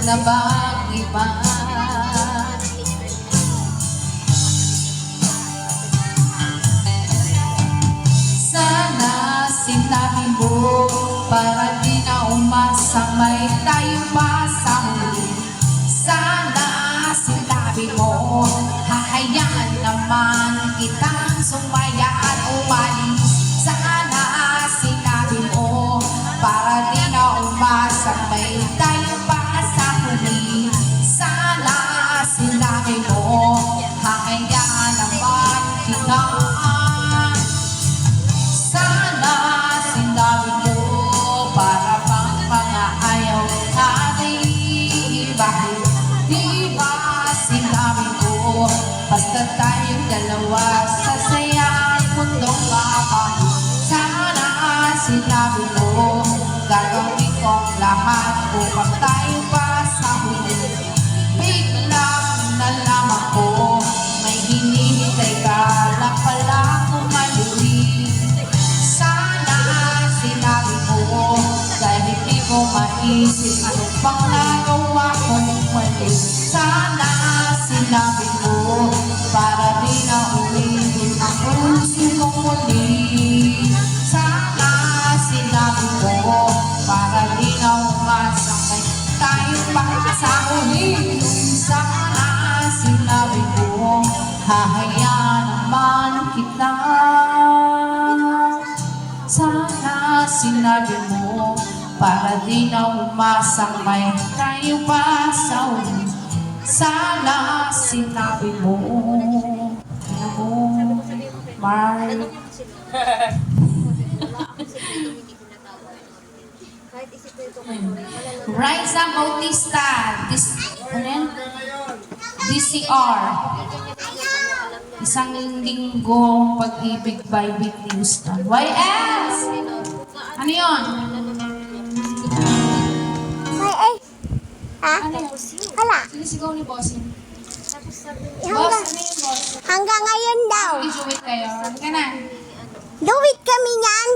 na mag-iba. Sana sinabi mo para di na umasamay tayo pa sa huli. Sana sinabi mo hahayaan naman kitang sumaya at umalis. Sana sinabi mo para di na umasamay tayo pa sa huli. Sana sinabi mo hahayaan naman kitang. Sana sinabi mo para pang mga ayaw natin. Bakit di ba sinabi mo basta tayong dalawa sa sayang mundong mapahal. Sana sinabi mo gagawin ko ang lahat upang tayo pa sa huli. Biglang nalaman ko may hinihintay ka lang pala kumaliwi. Sana sinabi mo dahil hindi mo maisip ano pang nagawa kong mali. Sana sinabi mo para di na ulitin ang puso mong muli. Sana sinabi mo para di na umasakay tayo pa sa huli. Sana sinabi mo hahayaan naman kita. Sana sinabi mo para di na umasamay tayo pa sa huli. Sana sinabi mo. Ano mo, Mark? Raisa Bautista, ano yan? DCR. Isang linggong pag-ibig by Whitney Houston. YS! Ano yun? Ha? Ano yun? Wala. Sinisigaw ni Bossing. Hanggang, Boss, ano yung boss? hanggang ngayon daw. Ijuwit kayo. Halika na. Do it kami niyan.